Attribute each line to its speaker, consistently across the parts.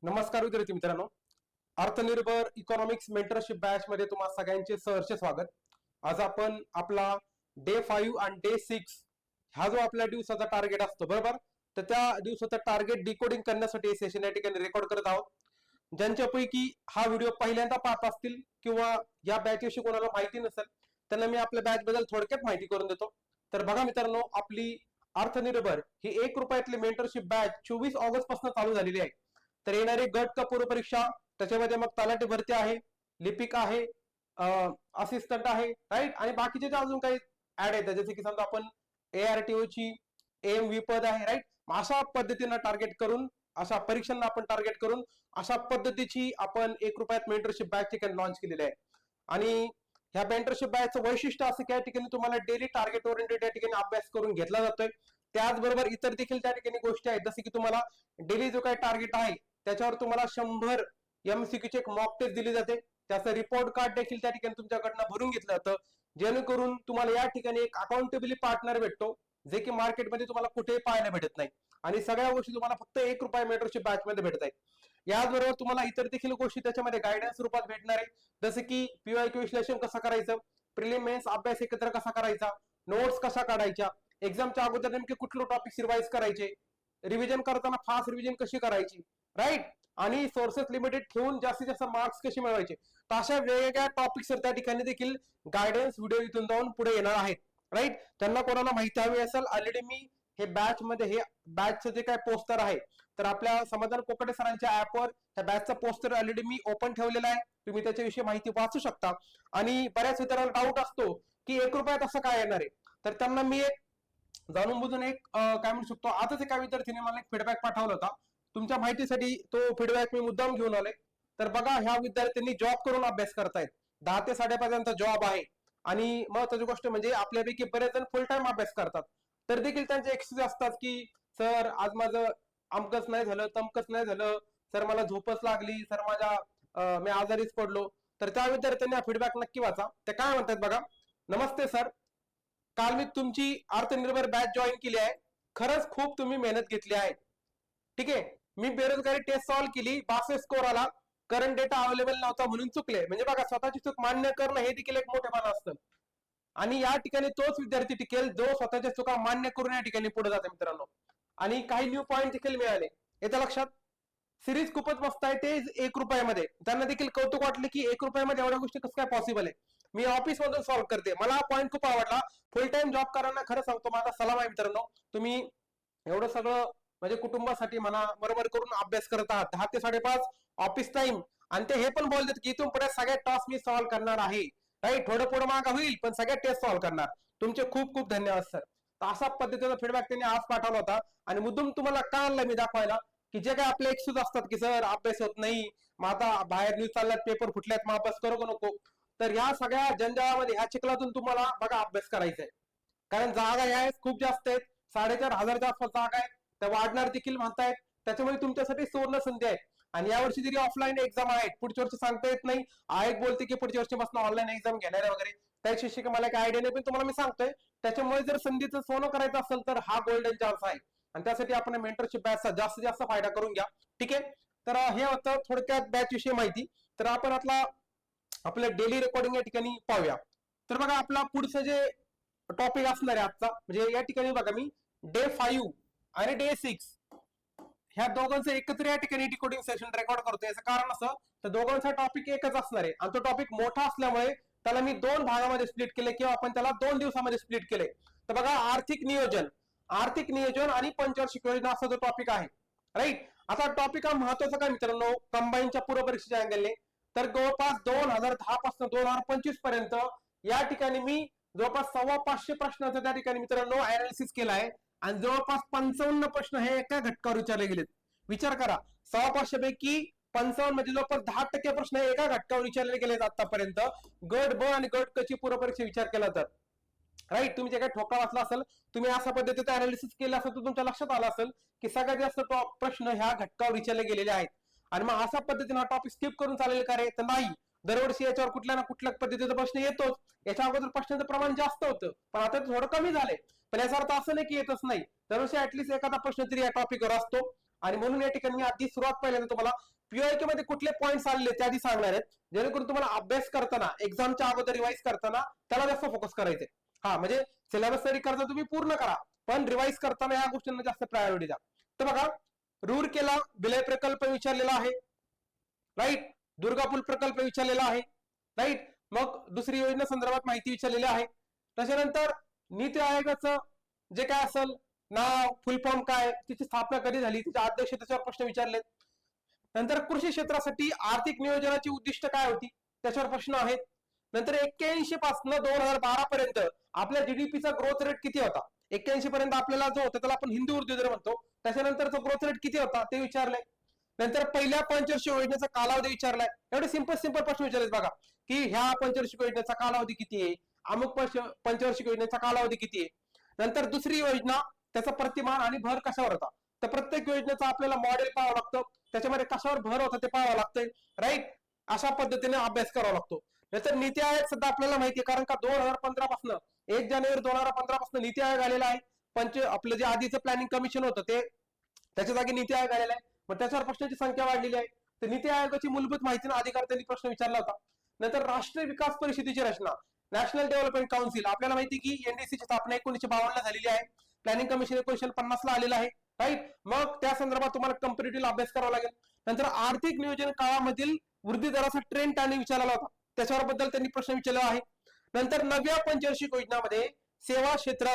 Speaker 1: नमस्कार विद्यार्थी मित्रांनो, अर्थनिर्भर इकॉनॉमिक्स मेंटरशिप बॅच मध्ये तुम्हा सगळ्यांचे सहर्ष स्वागत. आज आपण आपला डे 5 आणि डे 6 हा जो आपल्या दिवसाचा टार्गेट असतो बरोबर, तर त्या दिवसाचा टार्गेट डिकोडिंग करण्यासाठी सेशन या ठिकाणी रेकॉर्ड करत आहोत. ज्यांच्यापैकी हा व्हिडिओ पहिल्यांदा पाहत असतील किंवा या बॅच विषयी कोणाला माहिती नसेल त्यांना मी आपल्या बॅच बद्दल थोडक्यात माहिती करून देतो. तर बघा मित्रांनो, आपली अर्थनिर्भर ही 1 रुपयातली मेंटरशिप बॅच 24 ऑगस्ट पासून चालू झालेली आहे. तर येणारी गट का पूर्व परीक्षा, त्याच्यामध्ये मग तलाठी भरती आहे, लिपिक आहे, असिस्टंट आहे, राईट, आणि बाकीचे जे अजून काही ऍड आहेत जसे की समजा आपण ARTO ची AMV पद आहे, राईट. अशा पद्धतीनं टार्गेट करून, अशा परीक्षांना आपण टार्गेट करून अशा पद्धतीची आपण 1 रुपयात मेंटरशिप बॅच ठिकाणी लॉन्च केलेली आहे. आणि ह्या मेंटरशिप बॅचचं वैशिष्ट्य असं की या ठिकाणी तुम्हाला डेली टार्गेट ओरिएंटेड या ठिकाणी अभ्यास करून घेतला जातोय. त्याचबरोबर इतर देखील त्या ठिकाणी गोष्टी आहेत, जसे की तुम्हाला डेली जो काही टार्गेट आहे त्याच्यावर तुम्हाला 100 MCQ ची एक मॉक टेस्ट दिली जाते. त्याचं रिपोर्ट कार्ड देखील त्या ठिकाणी तुमच्याकडनं भरून घेतलं जातं, जेणेकरून तुम्हाला या ठिकाणी एक अकाउंटेबिलिटी पार्टनर भेटतो, जे की मार्केटमध्ये तुम्हाला कुठेही पाहायला भेटत नाही. आणि सगळ्या गोष्टी तुम्हाला फक्त 1 रुपया मेंटरशिप बॅच मध्ये भेटत आहेत. याचबरोबर तुम्हाला इतर देखील गोष्टी त्याच्यामध्ये गायडन्स रूपात भेटणार आहे, जसे की PYQ विश्लेषण कसं करायचं, प्रिलिम मेन्स अभ्यास एकत्र कसा करायचा, नोट्स कशा काढायच्या, एक्झामच्या अगोदर नेमके कुठले टॉपिक रिवाइज करायचे, रिव्हिजन करताना फास्ट रिव्हिजन कशी करायची, राईट, आणि सोर्सेस लिमिटेड ठेवून जास्तीत जास्त मार्क्स कसे मिळवायचे. तर अशा वेगवेगळ्या टॉपिक्सवर त्या ठिकाणी देखील गायडन्स व्हिडिओ इथून जाऊन पुढे येणार आहेत, राईट. त्यांना कोणाला माहिती हवी असेल, ऑलरेडी मी हे बॅच मध्ये हे बॅचचं जे काय पोस्टर आहे तर आपल्या समाधान कोकडे सरांच्या ऍपवर त्या बॅचचा पोस्टर ऑलरेडी मी ओपन ठेवलेला आहे. तुम्ही त्याच्याविषयी माहिती वाचू शकता. आणि बऱ्याच मित्रांना डाऊट असतो की 1 रुपयात असं काय येणार आहे, तर त्यांना मी एक जाणून बुजून एक काय म्हणू शकतो, आताच एका विद्यार्थीने मला एक फीडबॅक पाठवला होता. तुमच्या माहितीसाठी तो फीडबॅक मी मुद्दाम घेऊन आलोय. तर बघा, ह्या विद्यार्थ्यांनी जॉब करून अभ्यास करतायत, 10 ते 5.5 यांचा जॉब आहे. आणि महत्वाची गोष्ट म्हणजे आपल्यापैकी बरेच जण फुल टाइम अभ्यास करतात, तर देखील त्यांचे एक्सक्यूज असतात की सर आज माझं अमकच नाही झालं, तमकच नाही झालं, सर मला झोपच लागली, सर माझ्या मी आजारीच पडलो. तर त्या विद्यार्थ्यांनी हा फीडबॅक नक्की वाचा. ते काय म्हणतात बघा. नमस्ते सर, काल मी तुमची अर्थनिर्भर बॅच जॉईन केली आहे. खरंच खूप तुम्ही मेहनत घेतली आहे. ठीक आहे, मी बेरोजगारी टेस्ट सॉल्व्ह केली, 62 स्कोर आला, करंट डेटा अवेलेबल नव्हता म्हणून चुकले. म्हणजे बघा, स्वतःची चूक मान्य करणं हे देखील एक मोठेपणा असतं. आणि या ठिकाणी तोच विद्यार्थी टिकेल जो स्वतःच्या चुका मान्य करून या ठिकाणी पुढे जाते मित्रांनो. आणि काही न्यू पॉईंट देखील मिळाले, येत्या लक्षात. सिरीज खूपच मस्त आहे, ते 1 रुपयामध्ये. त्यांना देखील कौतुक वाटले की 1 रुपयामध्ये एवढ्या गोष्टी कसं काय पॉसिबल आहे. मी ऑफिस मधून सॉल्व्ह करते. मला हा पॉईंट खूप आवडला. फुल टाइम जॉब करांना खरं सांगतो माझा सलाम आहे मित्रांनो. तुम्ही एवढं सगळं म्हणजे कुटुंबासाठी म्हणा बरोबर करून अभ्यास करत आहात, 10 ते 5.5 ऑफिस टाइम, आणि ते हे पण बोलतात की इथून पुढे सगळ्या टास्क मी सॉल्व्ह करणार आहे, राईट. थोडं पुढे मागा होईल पण सगळ्या टेस्ट सॉल्व्ह करणार. तुमचे खूप खूप धन्यवाद सर. तर अशा पद्धतीचा फीडबॅक त्यांनी आज पाठवला होता. आणि मुद्दूम तुम्हाला काय आणलं मी दाखवायला, की जे काय आपले एक्सक्यूज असतात की सर अभ्यास होत नाही, मग आता बाहेर न्यूज चालल्यात, पेपर फुटल्यात, मग अभ्यास करू नको. तर ह्या सगळ्या जंजाळामध्ये ह्या चिखलातून तुम्हाला बघा अभ्यास करायचा आहे. कारण जागा ह्या खूप जास्त आहेत, 4,500च्या आसपास जागा आहेत, त्या वाढणार देखील म्हणतायत. त्याच्यामुळे तुमच्यासाठी सुवर्ण संधी आहे. आणि यावर्षी जरी ऑफलाईन एक्झाम आहेत, पुढच्या वर्षी सांगता येत नाही. एक बोलते की पुढच्या वर्षीपासून ऑनलाईन एक्झाम घेणार आहे वगैरे, त्याच्याविषयी मला काही आयडिया नाही, पण तुम्हाला मी सांगतोय. त्याच्यामुळे जर संधीचं सोनं करायचं असेल तर हा गोल्डन चान्स आहे. आणि त्यासाठी आपण मेंटरशिप बॅचचा जास्तीत जास्त फायदा करून घ्या, ठीक आहे. तर हे होतं थोडक्यात बॅच विषयी माहिती. तर आपण आता आपलं डेली रेकॉर्डिंग या ठिकाणी पाहूया. तर बघा, आपला पुढचं जे टॉपिक असणार आहे आजचा, म्हणजे या ठिकाणी बघा मी डे 5 आणि डे 6 ह्या दोघांचं एकत्र या ठिकाणी डिकोडिंग सेशन रेकॉर्ड करतोय. याचं कारण असं, तर दोघांचा टॉपिक एकच असणार आहे आणि तो टॉपिक मोठा असल्यामुळे त्याला मी 2 भागामध्ये स्प्लिट केले, किंवा आपण त्याला 2 दिवसामध्ये स्प्लिट केले. तर बघा, आर्थिक नियोजन आणि पंचवार्षिक योजना असा जो टॉपिक आहे, राईट. आता टॉपिक हा महत्वाचा काय मित्रांनो, कंबाईनच्या पूर्व परीक्षेच्या अँगलने. तर जवळपास 2010 पासून 2025 पर्यंत या ठिकाणी मी जवळपास 525 प्रश्नाचा त्या ठिकाणी मित्रांनो अनालिसिस केला आहे. आणि जवळपास 55 प्रश्न हे एका घटकावर विचारले गेलेत. विचार करा, 525 पैकी 55 म्हणजे जवळपास 10% प्रश्न एका घटकावर विचारले गेलेत आतापर्यंत. गट ब आणि गट क ची पूर्व परीक्षा विचार केला तर, राईट. तुम्ही जे काही ठोकळा वाचला असेल, तुम्ही अशा पद्धतीचं अनालिसिस केलं असेल तर तुमच्या लक्षात आलं असेल की सगळ्यात जास्त प्रश्न ह्या घटकावर विचारले गेलेले आहेत. आणि मग अशा पद्धतीने हा टॉपिक स्किप करून चालेल का रे, तर नाही. दरवर्षी याच्यावर कुठल्या ना कुठल्या पद्धतीचा प्रश्न येतोच. याच्या अगोदर प्रश्नाचं प्रमाण जास्त होतं, पण आता थोडं कमी झालंय. पण याचा अर्थ असं नाही की येतच नाही. दरवर्षी ऍटलीस्ट एखादा प्रश्न तरी या टॉपिकवर असतो. आणि म्हणून या ठिकाणी मी आधी सुरुवात पहिल्यांदा तुम्हाला पीओके मध्ये कुठले पॉईंट्स आलेले ते आधी सांगणार आहेत, जेणेकरून तुम्हाला अभ्यास करताना एक्झामच्या अगोदर रिवाइज करताना त्याला जास्त फोकस करायचे. हा म्हणजे सिलेबस स्टडी करता तुम्ही पूर्ण करा, पण रिवाइज करताना या गोष्टींना जास्त प्रायोरिटी द्या. तर बघा, रूरकेला विलय प्रकल्प विचारलेला आहे, राईट. दुर्गापूर प्रकल्प विचारलेला आहे, राईट. मग दुसरी योजना संदर्भात माहिती विचारलेली आहे. त्याच्यानंतर नीती आयोगाचं जे काय असेल नाव, फुल फॉर्म काय, तिची स्थापना कधी झाली, तिचे अध्यक्ष, त्याच्यावर प्रश्न विचारले. नंतर कृषी क्षेत्रासाठी आर्थिक नियोजनाची उद्दिष्ट काय होती, त्याच्यावर प्रश्न आहेत. नंतर 81 पासून 2012 पर्यंत आपल्या जीडीपीचा ग्रोथ रेट किती होता. 81 पर्यंत आपल्याला जो होता त्याला आपण हिंदू वृद्धी दर म्हणतो, त्याच्यानंतरचा ग्रोथ रेट किती होता ते विचारलंय. नंतर पहिल्या पंचवार्षिक योजनेचा कालावधी विचारलाय. एवढे सिंपल प्रश्न विचारले बघा, की ह्या पंचवार्षिक योजनेचा कालावधी किती आहे, अमुक पंचवार्षिक योजनेचा कालावधी किती आहे. नंतर दुसरी योजना, त्याचा प्रतिमान आणि भर कशावर होता. तर प्रत्येक योजनेचा आपल्याला मॉडेल पाहावं लागतं, त्याच्यामध्ये कशावर भर होता ते पाहावं लागतंय, राईट. अशा पद्धतीने अभ्यास करावा लागतो. नंतर नीती आयोग सुद्धा आपल्याला माहिती आहे, कारण का 2015 पासून 1 जानेवारी 2015 पासून नीती आयोग आलेला आहे. आपलं जे आधीचं प्लॅनिंग कमिशन होतं ते, त्याच्या जागी नीती आयोग आलेला आहे. मग त्याच्यावर प्रश्नांची संख्या वाढलेली आहे. तर नीती आयोगाची मूलभूत माहिती आणि अधिकार त्यांनी प्रश्न विचारला होता. नंतर राष्ट्रीय विकास परिषदेची रचना, नॅशनल डेव्हलपमेंट काउन्सिल, आपल्याला माहिती की एनडीसीची स्थापना 1952 ला झालेली आहे. प्लॅनिंग कमिशन 1950 ला आलेलं आहे, राईट. मग त्या संदर्भात तुम्हाला कंपॅरेटिव्ह अभ्यास करावा लागेल. नंतर आर्थिक नियोजन काळामधील वृद्धी दराचा ट्रेंड टाइमिंग विचारला होता, त्याच्यावर बद्दल त्यांनी प्रश्न विचारला आहे. नंतर नव्या पंचवार्षिक योजनामध्ये सेवा क्षेत्र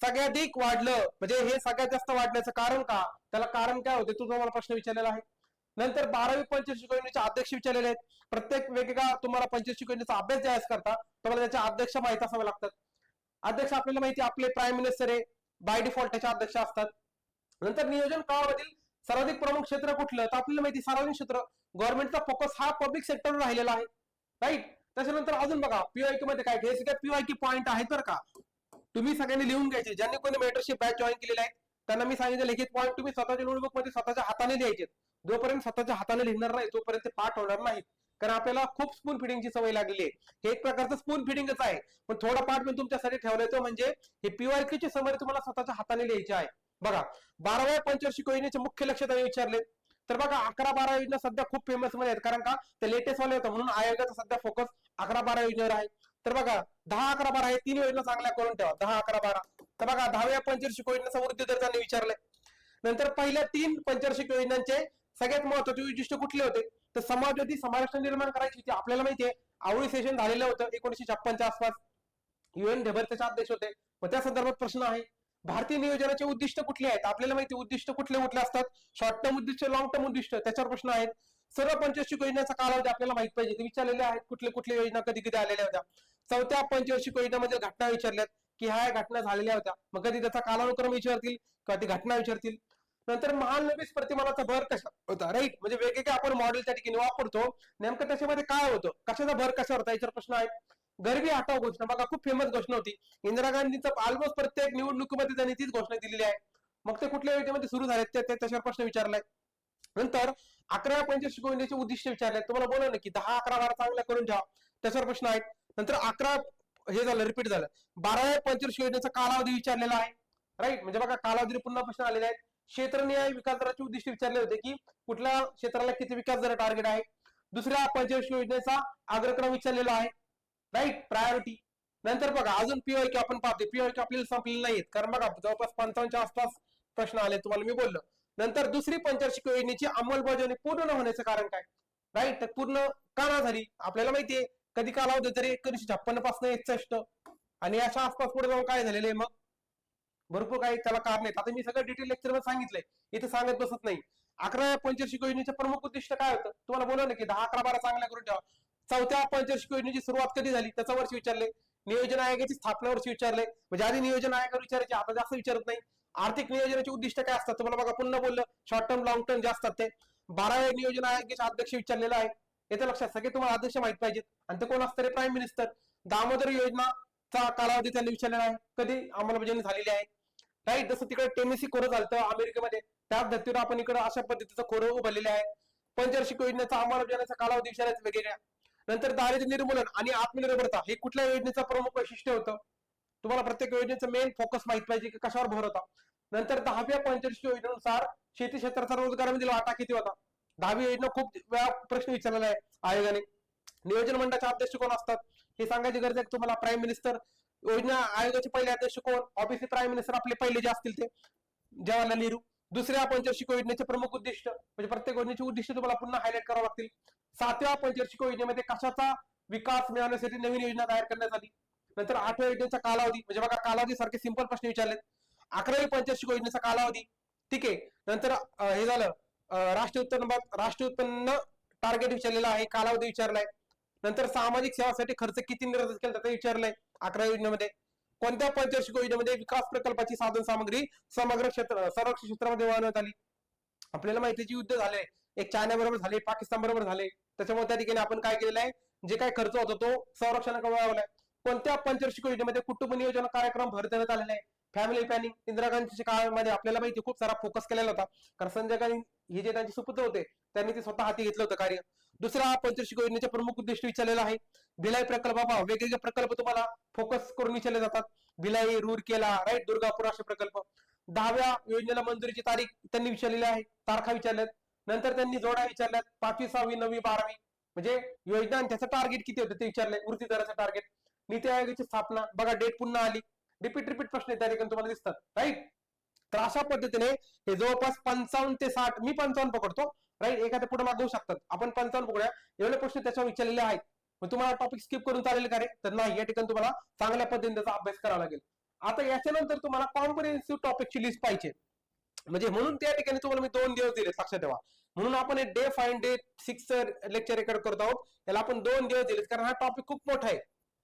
Speaker 1: सगळ्याधिक वाढलं, म्हणजे हे सगळ्यात जास्त वाढण्याचं कारण का, त्याला कारण काय होते, तो तुम्हाला प्रश्न विचारलेला आहे. नंतर 12वी पंचवार्षिक योजनेचे अध्यक्ष विचारलेले आहेत. प्रत्येक वेगवेगळा तुम्हाला पंचवार्षिक योजनेचा अभ्यास ज्यावेळेस करता तुम्हाला त्याचे अध्यक्ष माहित असावे लागतात. अध्यक्ष आपल्याला माहिती आपले प्राईम मिनिस्टर आहे, बाय डिफॉल्ट त्याचे अध्यक्ष असतात. नंतर नियोजन काळामधील सर्वाधिक प्रमुख क्षेत्र कुठलं, तर आपल्याला माहिती सार्वजनिक क्षेत्र, गव्हर्नमेंटचा फोकस हा पब्लिक सेक्टरवर राहिलेला आहे, राईट. त्याच्यानंतर अजून बघा पीओके मध्ये काय, हे पीओके पॉईंट आहेत बरं का, तुम्ही सगळ्यांनी लिहून घ्यायचे. ज्यांनी कोणी मेंटरशिप बॅच जॉईन केलेले आहेत त्यांना मी सांगितलं लिखित पॉईंट तुम्ही स्वतःच्या नोटबुक मध्ये स्वतःच्या हाताने लिहायचे. जोपर्यंत स्वतःच्या हाताने लिहिणार नाही तोपर्यंत ते पाठ होणार नाही, कारण आपल्याला खूप स्पून फिडिंगची सवय लागलेली आहे. हे एक प्रकारचं स्पून फिडिंगच आहे, पण थोडा पाठ मी तुमच्यासाठी ठेवलाय तो म्हणजे हे पीओकेची समरी तुम्हाला स्वतःच्या हाताने लिहायची आहे. बघा, 12व्या पंचवार्षिक योजनेचे मुख्य लक्ष्य त्यांनी विचारले. तर बघा 11-12 योजना सध्या खूप फेमस मध्ये आहेत, कारण का ते लेटेस्ट वाले होतं म्हणून आयोगाचा सध्या फोकस 11-12 योजनेवर आहे. तर बघा 10-11-12 हे 3 योजना चांगल्या करून ठेवा, 10-11-12. तर बघा 10व्या पंचवार्षिक योजनेचा वृद्धी दर त्यांनी विचारले. नंतर पहिल्या 3 पंचवार्षिक योजनांचे सगळ्यात महत्वाचे उद्दिष्ट कुठले होते, तर समाजवादी समाराष्ट्र निर्माण करायची होती. आपल्याला माहितीये आवळी सेशन झालेलं होतं 1956च्या आसपास, UN ढेबर त्याचे अध्यक्ष होते. मग त्या संदर्भात प्रश्न आहे. भारतीय नियोजनाचे उद्दिष्ट कुठले आहेत, आपल्याला माहिती उद्दिष्ट कुठले कुठले असतात, शॉर्ट टर्म उद्दिष्ट, लॉंग टर्म उद्दिष्ट, त्याच्यावर प्रश्न आहेत. सर्व पंचवार्षिक योजनेचा कालावधी आपल्याला माहित पाहिजे, ते विचारलेले आहेत. कुठले कुठल्या योजना कधी कधी आलेल्या होत्या. 4थ्या पंचवार्षिक योजनेमध्ये घटना विचारल्यात की ह्या घटना झालेल्या होत्या, मग कधी त्याचा कालानुक्रम विचारतील किंवा ती घटना विचारतील. नंतर महालनबीस प्रतिमानाचा भर कशा होता, राईट. म्हणजे वेगवेगळे आपण मॉडेल त्या ठिकाणी वापरतो, नेमकं त्याच्यामध्ये काय होतं, कशाचा भर कशावर होता, याच्यावर प्रश्न आहेत. गरिबी हटाव घोषणा, बघा खूप फेमस घोषणा होती. इंदिरा गांधीचं ऑलमोस्ट प्रत्येक निवडणुकीमध्ये त्यांनी तीच घोषणा दिलेली आहे. मग ते कुठल्या योजनेमध्ये सुरू झाले त्याच्यावर प्रश्न विचारलाय. नंतर 11व्या पंचवार्षिक योजनेचे उद्दिष्ट विचारले. तुम्हाला बोला ना की 10-11-12 चांगल्या करून ठेवा, त्याच्यावर प्रश्न आहेत. नंतर 11 हे झालं, रिपीट झालं. 12व्या पंचवार्षिक योजनेचा कालावधी विचारलेला आहे, राईट. म्हणजे बघा कालावधी पुन्हा प्रश्न आलेले आहेत. क्षेत्रनिहाय विकास दराचे उद्दिष्ट विचारले होते की कुठल्या क्षेत्राला किती विकास दर टार्गेट आहे. दुसऱ्या पंचवार्षिक योजनेचा अग्रक्रम विचारलेला आहे, राईट, प्रायोरिटी. नंतर बघा अजून पीओके आपण पाहतो, पीओके आपल्याला संपलेले नाहीत, कारण बघा जवळपास 55च्या आसपास प्रश्न आले, तुम्हाला मी बोललो. नंतर दुसरी पंचवार्षिक योजनेची अंमलबजावणी पूर्ण न होण्याचं कारण काय, राईट. तर पूर्ण का ना झाली, आपल्याला माहितीये कधी कालावधी तरी 1956 पासून 61 आणि अशा आसपास पुढे जाऊन काय झालेलं आहे, मग भरपूर काही त्याला कारण आहेत. आता मी सगळं डिटेल लेक्चर मध्ये सांगितलंय, इथे सांगत बसत नाही. 11व्या पंचवार्षिक योजनेचे प्रमुख उद्दिष्ट काय होतं, तुम्हाला बोललो ना की 10-11-12 चांगल्या करून ठेवा. 4थ्या पंचवार्षिक योजनेची सुरुवात कधी झाली त्याचा वर्ष विचारले. नियोजन आयोगाची स्थापना वर्ष विचारले, म्हणजे आधी नियोजन आयोगावर विचारायचे, आता जास्त विचारत नाही. आर्थिक नियोजनाचे उद्दिष्ट काय असतात, तुम्हाला बघा पुन्हा बोललं शॉर्ट टर्म लॉंग टर्म जे असतात ते. 12व्या नियोजन आयोगाचे अध्यक्ष विचारलेला आहे, येत्या लक्षात सगळे तुम्हाला अध्यक्ष माहित पाहिजेत, आणि ते कोण असतं, प्राईम मिनिस्टर. दामोदर योजनाचा कालावधी त्यांनी विचारलेला आहे, कधी अंमलबजावणी झालेली आहे, राईट. जसं तिकडे टेनेसी खोरं झालं अमेरिकेमध्ये, त्याच धर्तीवर आपण इकडे अशा पद्धतीचं खोरं उभारलेले आहे. पंचवार्षिक योजनेचा अंमलबजावणीचा कालावधी विचारायचं वेगवेगळ्या. नंतर दारिद्र्य निर्मूलन आणि आत्मनिर्भरता हे कुठल्या योजनेचं प्रमुख वैशिष्ट्य होतं, तुम्हाला प्रत्येक योजनेचं मेन फोकस माहित पाहिजे की कशावर भर होता. नंतर 10व्या पंचवार्षिक योजनेनुसार शेती क्षेत्राचा रोजगारामधील वाटा किती होता? 10वी योजना खूप वेळा प्रश्न विचारलेला आहे आयोगाने. नियोजन मंडळाचे अध्यक्ष कोण असतात हे सांगायची गरज आहे तुम्हाला. Prime minister. योजना आयोगाचे पहिले अध्यक्ष कोण? ऑब्विसली प्राईम मिनिस्टर आपले पहिले जे असतील ते जवाहरलाल नेहरू. दुसऱ्या पंचवार्षिक योजनेचे प्रमुख उद्दिष्ट म्हणजे प्रत्येक योजनेचे उद्दिष्ट तुम्हाला पुन्हा हायलाइट करावं लागतील. 7व्या पंचवार्षिक योजनेमध्ये कशाचा विकास मिळवण्यासाठी नवीन योजना तयार करण्यात आली. नंतर 8व्या योजनेचा कालावधी म्हणजे बघा कालावधी सारखे सिंपल प्रश्न विचारलेत. 11वी पंचवार्षिक योजनेचा कालावधी. ठीक आहे. नंतर हे झालं राष्ट्रीय उत्पन्न टार्गेट विचारलेला आहे, कालावधी विचारलाय. नंतर सामाजिक सेवासाठी खर्च किती निर्धारित केला ते विचारलंय 11व्या योजनेमध्ये. कोणत्या पंचवार्षिक योजनेमध्ये विकास प्रकल्पाची साधन सामग्री समग्र संरक्षण क्षेत्रामध्ये वाढवण्यात आली? आपल्याला माहितीचे युद्ध झाले, एक चायना बरोबर झाले, पाकिस्तान बरोबर झाले, त्याच्यामुळे त्या ठिकाणी आपण काय केलेलं आहे, जे काय खर्च होतो तो संरक्षणाकडे वळवलाय. कोणत्या पंचवार्षिक योजनेमध्ये कुटुंब नियोजन कार्यक्रम भर देण्यात आलेला आहे? Family planning. इंदिरा गांधीच्या काळामध्ये आपल्याला माहिती खूप सारा फोकस केलेला होता, कारण संजय गांधी हे जे त्यांचे सुपुत्र होते त्यांनी ते स्वतः हाती घेतलं होतं कार्य. दुसरा पंचवार्षिक योजनेचे प्रमुख उद्दिष्ट विचारलेला आहे. भिलाई प्रकल्प. वेगवेगळे प्रकल्प तुम्हाला फोकस करून विचारले जातात. भिलाई, रूरकेला, राईट, दुर्गापूर असे प्रकल्प. 10व्या योजनेला मंजुरीची तारीख त्यांनी विचारलेली आहे, तारखा विचारल्यात. नंतर त्यांनी जोड्या विचारल्यात 5वी, 6वी, 9वी, 12वी म्हणजे योजना आणि त्याचं टार्गेट किती होतं ते विचारलंय. वृत्ती दराचं टार्गेट. नीती आयोगाची स्थापना बघा, डेट पुन्हा आली. रिपीट प्रश्न त्या ठिकाणी तुम्हाला दिसतात, राईट. तर अशा पद्धतीने हे जवळपास 55 ते 60, मी 55 पकडतो, राईट. एखाद्या पुढे मागवू शकतात, आपण 55 पकडूया. एवढे प्रश्न त्याच्यावर विचारलेले आहेत. मग तुम्हाला टॉपिक स्किप करून चालेल का रे? तर नाही, या ठिकाणी तुम्हाला चांगल्या पद्धतीने त्याचा अभ्यास करावा लागेल. आता याच्यानंतर तुम्हाला कॉम्प्रिहेन्सिव्ह टॉपिकची लिस्ट पाहिजे, म्हणजे म्हणून त्या ठिकाणी तुम्हाला मी 2 दिवस दिले, लक्षात ठेवा. म्हणून आपण डे 5 आणि डे 6 लेक्चर रेकॉर्ड करत आहोत. याला आपण 2 दिवस दिले, कारण हा टॉपिक खूप मोठा आहे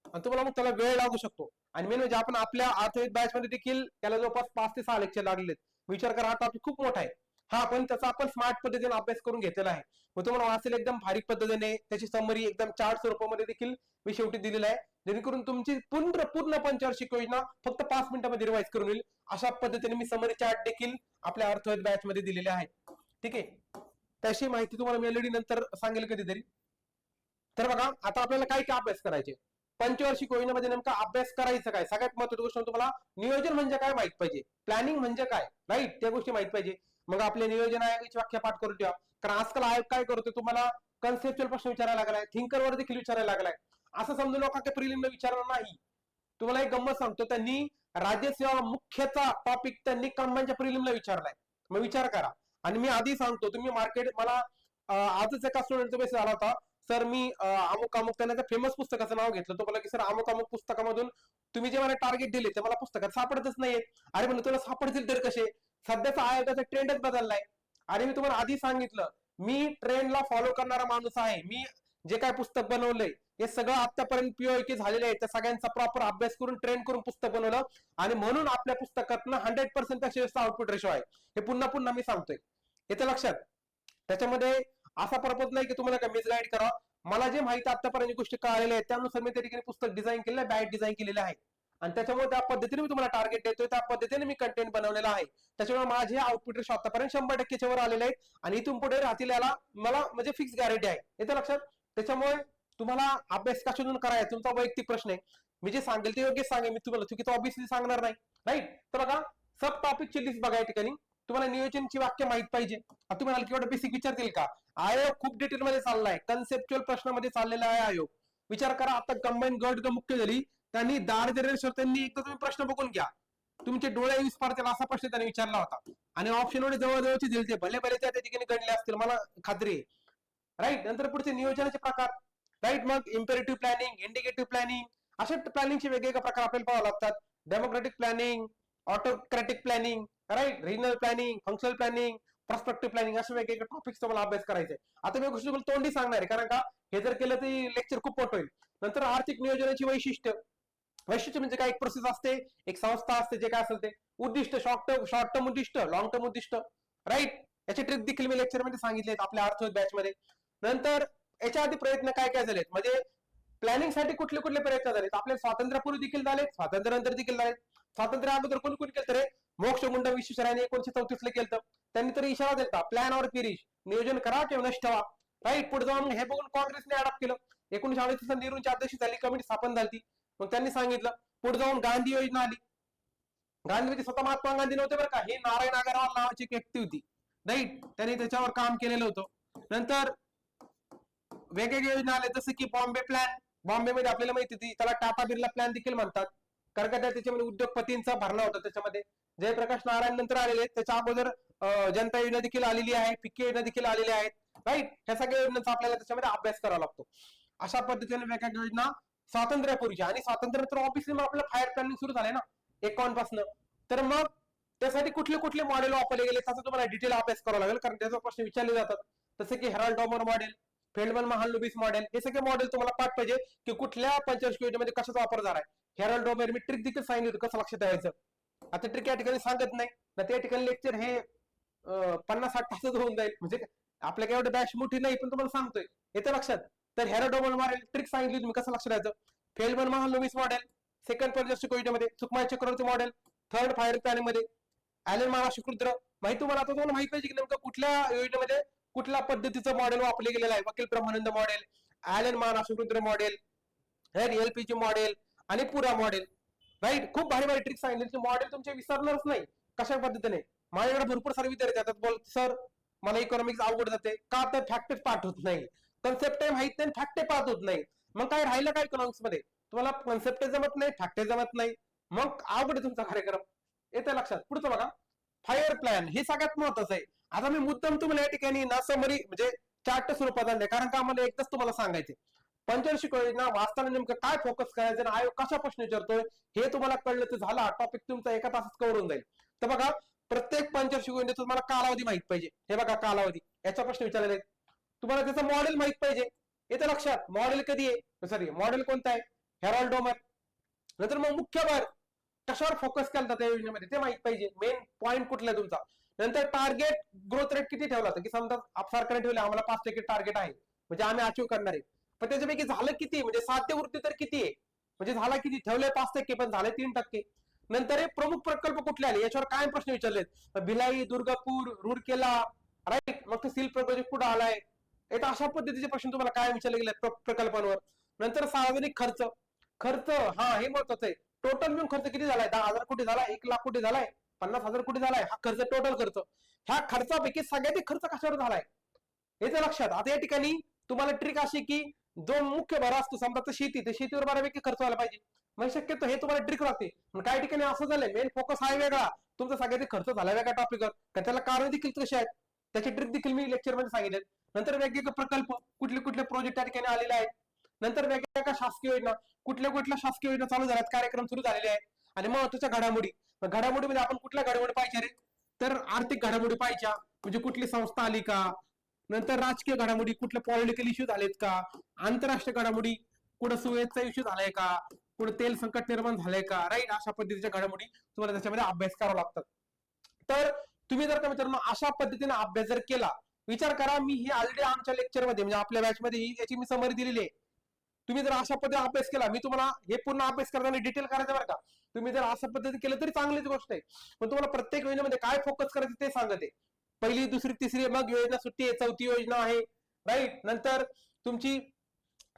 Speaker 1: आणि तुम्हाला मग त्याला वेळ लागू शकतो. आणि मेन म्हणजे आपण आपल्या अर्थवेद बॅच मध्ये देखील त्याला जवळपास 5 ते 6 लेक्चर लागलेत. विचार करा, हा टॉपिक खूप मोठा आहे. हा पण त्याचा आपण स्मार्ट पद्धतीने अभ्यास करून घेतलेला आहे. मग तुम्हाला वाचेल एकदम भारीक पद्धतीने, त्याची समरी एकदम चार्ट स्वरूपामध्ये देखील मी शेवटी दिलेला आहे, जेणेकरून तुमची पूर्ण पंचवार्षिक योजना फक्त 5 मिनिटांमध्ये रिवाइज करून येईल. अशा पद्धतीने मी समरी चार्ट देखील आपल्या अर्थवेद बॅच मध्ये दिलेले आहे. ठीक आहे. त्याची माहिती तुम्हाला मी ऑलरेडी नंतर सांगेल कधीतरी. तर बघा, आता आपल्याला काय काय अभ्यास करायचे पंचवार्षिक योजनेमध्ये, नेमका अभ्यास करायचं काय? सगळ्यात महत्त्वाची गोष्ट तुम्हाला नियोजन म्हणजे काय माहित पाहिजे, प्लॅनिंग म्हणजे काय, राईट, त्या गोष्टी माहित पाहिजे. मग आपले नियोजन आयोगाची व्याख्या पाठ करून ठेवा, कारण आजकाल आयोग काय करतो, तुम्हाला कन्सेप्च्युअल प्रश्न विचारायला लागलाय, थिंकर वर देखील विचारायला लागलाय. असं समजू नका की प्रिलिमला विचारणार नाही. तुम्हाला एक गंमत सांगतो, त्यांनी राज्यसेवा मुख्यचा टॉपिक त्यांनी कंबाईनच्या प्रिलिमला विचारलाय. मग विचार करा. आणि मी आधी सांगतो, तुम्ही मार्केट, मला आजच एका स्टुडंटचा मेसेज आला होता, सर मी अमुक त्यांना त्या फेमस पुस्तकाचं नाव घेतलं, तो बोला की सर अमुक पुस्तकामधून तुम्ही जे मला टार्गेट दिले ते मला पुस्तकात सापडतच नाहीये. अरे म्हणलं तुला सापडतील तर कसे, सध्याचा आयोगाचा ट्रेंडच बदललाय. आणि मी तुम्हाला आधी सांगितलं, मी ट्रेंडला फॉलो करणारा माणूस आहे. मी जे काय पुस्तक बनवलंय हे सगळं आतापर्यंत पीओके झालेले आहे, त्या सगळ्यांचा प्रॉपर अभ्यास करून ट्रेन करून पुस्तक बनवलं, आणि म्हणून आपल्या पुस्तकातनं 100% पेक्षा जास्त आउटपुट रेशो आहे. हे पुन्हा मी सांगतोय, येते लक्षात. त्याच्यामध्ये असा पर्पज नाही की तुम्हाला काय मिसगाईड करा. मला जे माहिती आतापर्यंत गोष्टी कळालेल्या आहेत त्यानुसार मी त्या ठिकाणी पुस्तक डिझाईन केलेलं आहे, बॅट डिझाईन केलेलं आहे. आणि त्याच्यामुळे त्या पद्धतीने मी तुम्हाला टार्गेट देतोय, त्या पद्धतीने मी कंटेंट बनवलेला आहे. त्याच्यामुळे माझे आउटपुट रेशो आतापर्यंत 100%च्या वर आलेले आहेत, आणि इथून पुढे राहतील याला मला म्हणजे फिक्स गॅरंटी आहे, येते लक्षात. त्याच्यामुळे तुम्हाला अभ्यास कशातून करायचा तुमचा वैयक्तिक प्रश्न आहे. मी जे सांगेल ते योग्य सांगेल, मी तुम्हाला चुकीचं ऑब्विसली सांगणार नाही, राईट. तर बघा, सब टॉपिकची लिस्ट बघा. या ठिकाणी तुम्हाला नियोजनची वाक्य माहित पाहिजे. तुम्ही हलकी वाटत बेसिक विचारतील का? आयोग खूप डिटेल मध्ये चाललाय, कन्सेप्च्युअल प्रश्नामध्ये चाललेला आहे आयोग. विचार करा, आता कंबाईन गट मुख्य झाली, त्यांनी दारिद्र्य रेषेवर त्यांनी एकदा तुम्ही प्रश्न बघून घ्या, तुमचे डोळे वीस पाडतील असा प्रश्न त्यांनी विचारला होता. आणि ऑप्शन मध्ये जवळजवळचे दिले, भले त्या ठिकाणी गणले असतील, मला खात्री आहे, राईट. नंतर पुढचे नियोजनाचे प्रकार, राईट. मग इम्पेरेटिव्ह प्लॅनिंग, इंडिकेटिव्ह प्लॅनिंग, अशा प्लॅनिंगचे वेगवेगळे प्रकार आपल्याला पाहावे लागतात. Democratic planning, autocratic planning, right, regional planning, functional planning, prospective planning, असे वेगवेगळे टॉपिक्स तुम्हाला अभ्यास करायचे. आता मी गोष्ट तुम्हाला तोंडी सांगणार आहे, कारण का हे जर केलं तर लेक्चर खूप मोठं होईल. नंतर आर्थिक नियोजनाची वैशिष्ट्य म्हणजे काय, एक प्रोसेस असते, एक संस्था असते, जे काय असेल ते उद्दिष्ट, शॉर्ट टर्म उद्दिष्ट, लॉंग टर्म उद्दिष्ट, राईट. याचे ट्रिक देखील मी लेक्चर मध्ये सांगितलेत आपल्या अर्थवेद बॅच मध्ये. नंतर याच्या आधी प्रयत्न काय झालेत, म्हणजे प्लॅनिंग साठी कुठले प्रयत्न झालेत, आपल्या स्वातंत्र्यापूर्वी देखील झालेत, स्वातंत्र्यानंतर देखील झालेत. स्वातंत्र्या अगोदर कोणी केलं रे, मोक्षगुंड विश्वेश्वरैयाने 1934 ला केलं. त्यांनी तरी इशारा दिला, प्लॅन और पेरिश, नियोजन करा किंवा नष्ट व्हा, राईट. पुढे जाऊन हे बघून काँग्रेसने अडॉप्ट केलं. 1938 नेहरूंच्या अध्यक्षतेखाली कमिटी स्थापन झाली. मग त्यांनी सांगितलं, पुढे जाऊन गांधी योजना आली, गांधी स्वतः महात्मा गांधी नव्हते बरं का, हे नारायण अगरवाल नावाची एक व्यक्ती होती, राईट. त्यांनी त्याच्यावर काम केलेलं होतं. नंतर वेगवेगळ्या योजना आल्या, जसं की बॉम्बे प्लॅन. बॉम्बेमध्ये आपल्याला माहिती होती, त्याला टाटा बिर्ला प्लॅन देखील म्हणतात, कारण का त्याच्यामध्ये उद्योगपतींचा भरणा होता. त्याच्यामध्ये जयप्रकाश नारायण नंतर आलेले, त्याच्या अगोदर जनता योजना देखील आलेली आहे, पिके योजना देखील आलेली आहेत, राईट. ह्या सगळ्या योजनांचा आपल्याला त्याच्यामध्ये अभ्यास करावा लागतो. अशा पद्धतीने वेगवेगळ्या योजना स्वातंत्र्यापूर्वीच्या, आणि स्वातंत्र्य ऑब्व्हियसली मग आपलं फायर प्लॅनिंग सुरू झालंय ना 51 पासून. तर मग त्यासाठी कुठले कुठले मॉडेल वापरले गेले त्याचा तुम्हाला डिटेल अभ्यास करावा लागेल, कारण त्याचा प्रश्न विचारले जातात. जसे की Harrod Domar model, Feldman Mahalanobis model, हे सगळे मॉडेल तुम्हाला पाठ पाहिजे की कुठल्या पंचवार्षिक योजनेमध्ये कशाचा वापर झाला आहे. हेराल्ड डॉमर मी ट्रिक देखील सांगितलं होतं कसं लक्षात ठेवायचं. आता ट्रिक या ठिकाणी सांगत नाही ना, त्या ठिकाणी लेक्चर हे 50-60 तासाचं होऊन जाईल, म्हणजे आपल्या काय एवढं बॅच मोठी नाही, पण तुम्हाला सांगतोय येतं लक्षात. तर हेराल्ड डॉमर मॉडेल ट्रिक सांगितली तुम्ही कसं लक्षात ठेवायचं. फेल्डमन महालनोबिस मॉडेल सेकंड पंचवार्षिक योजनेमध्ये, Sukhamoy Chakravarty model third five year planning मध्ये, ॲलन माना शुक्रुद्र. माहिती तुम्हाला आता तुम्हाला माहित पाहिजे की नेमकं कुठल्या योजनेमध्ये कुठल्या पद्धतीचं मॉडेल वापरले गेलेलं आहे. वकील ब्रह्मानंद model, Allen Manne शुक्रुद्र model, LPG model आणि पुरा मॉडेल, राईट. खूप भारी भारी ट्रिक सांगितले, मॉडेल तुमचे विसरणारच नाही. कशा पद्धतीने माझ्याकडे भरपूर सारे विद्यार्थी येतात, बोल सर मला इकॉनॉमिक्स अवघड जाते का, तर फॅक्टच पाठ होत नाही, कन्सेप्ट माहित नाही, फॅक्ट पाठ होत नाही. मग काय राहिलं काय इकॉनॉमिक्स मध्ये, तुम्हाला कन्सेप्ट जमत नाही, फॅक्ट जमत नाही, मग अवघड आहे तुमचा कार्यक्रम. येते लक्षात. पुढचं बघा, फायर प्लॅन हे सगळ्यात महत्वाचं आहे. आता मी मुद्दाम तुम्हाला या ठिकाणी ना समरी म्हणजे चार्ट स्वरूपात आणले, कारण का मला एकच तुम्हाला सांगायचे पंचवार्षिक योजना वाचताना नेमकं काय फोकस करायचं आणि आयोग कशा प्रश्न विचारतोय हे तुम्हाला कळलं तर झाला, टॉपिक तुमचा एका तासात कव्हर होऊन जाईल. तर बघा, प्रत्येक पंचवार्षिक योजनेचा तुम्हाला कालावधी माहित पाहिजे. हे बघा कालावधी, याचा प्रश्न विचारलेला आहे. तुम्हाला त्याचं मॉडेल माहित पाहिजे. येतं लक्षात, मॉडेल कधी आहे, सॉरी मॉडेल कोणता आहे, हेराल्ड डॉमर. नंतर मग मुख्य भर कशावर फोकस केला जातो त्या योजनेमध्ये ते माहित पाहिजे, मेन पॉईंट कुठला आहे तुमचा. नंतर टार्गेट ग्रोथ रेट किती ठेवला, की समजा सरकारने ठेवले आम्हाला 5% टार्गेट आहे, म्हणजे आम्ही अचीव्ह करणार आहे, पण त्याच्यापैकी झालं किती, म्हणजे साध्य वृत्ती तर किती आहे, म्हणजे झाला किती, ठेवले 5% पण झाले 3%. नंतर हे प्रमुख प्रकल्प कुठले आले याच्यावर काय प्रश्न विचारलेत, भिलाई, दुर्गापूर, रूरकेला, राईट. मग सील प्रोजेक्ट कुठं आलाय, येतं अशा पद्धतीचे प्रश्न तुम्हाला काय विचारले गेले प्रकल्पांवर. नंतर सार्वजनिक खर्च, खर्च हा हे महत्वाचं आहे. टोटल मिळून खर्च किती झालाय, 10,000 कोटी झालाय, 1,00,000 कोटी झालाय, 50,000 कोटी झालाय, हा खर्च टोटल खर्च. ह्या खर्चापैकी सगळ्यात खर्च कशावर झालाय याचं लक्षात. आता या ठिकाणी तुम्हाला ट्रिक अशी की जो मुख्य भर असतो समजा शेती, ते शेतीवर बऱ्यापैकी खर्च व्हायला पाहिजे, म्हणजे शक्यतो हे तुम्हाला ट्रिक लागते. काही ठिकाणी असं झालंय मेन फोकस आहे वेगळा, तुमचा सगळ्यात खर्च झाला वेगळ्या टॉपिकवर, तर त्याला कारण देखील कसे आहेत त्याची ट्रिक देखील मी लेक्चर मध्ये सांगितले. नंतर वेगवेगळे प्रकल्प कुठले कुठले प्रोजेक्ट त्या ठिकाणी आलेले आहेत. नंतर वेगवेगळ्या शासकीय योजना, कुठल्या कुठल्या शासकीय योजना चालू झाल्यात, कार्यक्रम सुरू झालेले आहेत. आणि महत्वाच्या घडामोडी, घडामोडीमध्ये आपण कुठल्या घडामोडी पाहिजे रे, तर आर्थिक घडामोडी पाहिजे, म्हणजे कुठली संस्था आली का. नंतर राजकीय घडामोडी, कुठले पॉलिटिकल इश्यू झालेत का. आंतरराष्ट्रीय घडामोडी, कुठं सुएझचा इश्यू झालाय का, कुठं तेल संकट निर्माण झालंय का, राईट. अशा पद्धतीच्या घडामोडी तुम्हाला त्याच्यामध्ये अभ्यास करावा लागतात. तर तुम्ही जर का मित्रांनो अशा पद्धतीने अभ्यास जर केला, विचार करा मी ही ऑलरेडी आमच्या लेक्चर मध्ये म्हणजे आपल्या बॅच मध्ये याची मी समरी दिलेली आहे. तुम्ही जर अशा पद्धतीने अभ्यास केला, मी तुम्हाला हे पूर्ण अभ्यास करताना डिटेल करायचं बरं का. तुम्ही जर अशा पद्धतीने केलं तरी चांगलीच गोष्ट आहे, पण तुम्हाला प्रत्येक योजनेमध्ये काय फोकस करायचं ते सांगते. पहिली, दुसरी, तिसरी, मग योजना सुट्टी आहे, चौथी योजना आहे, राईट. नंतर तुमची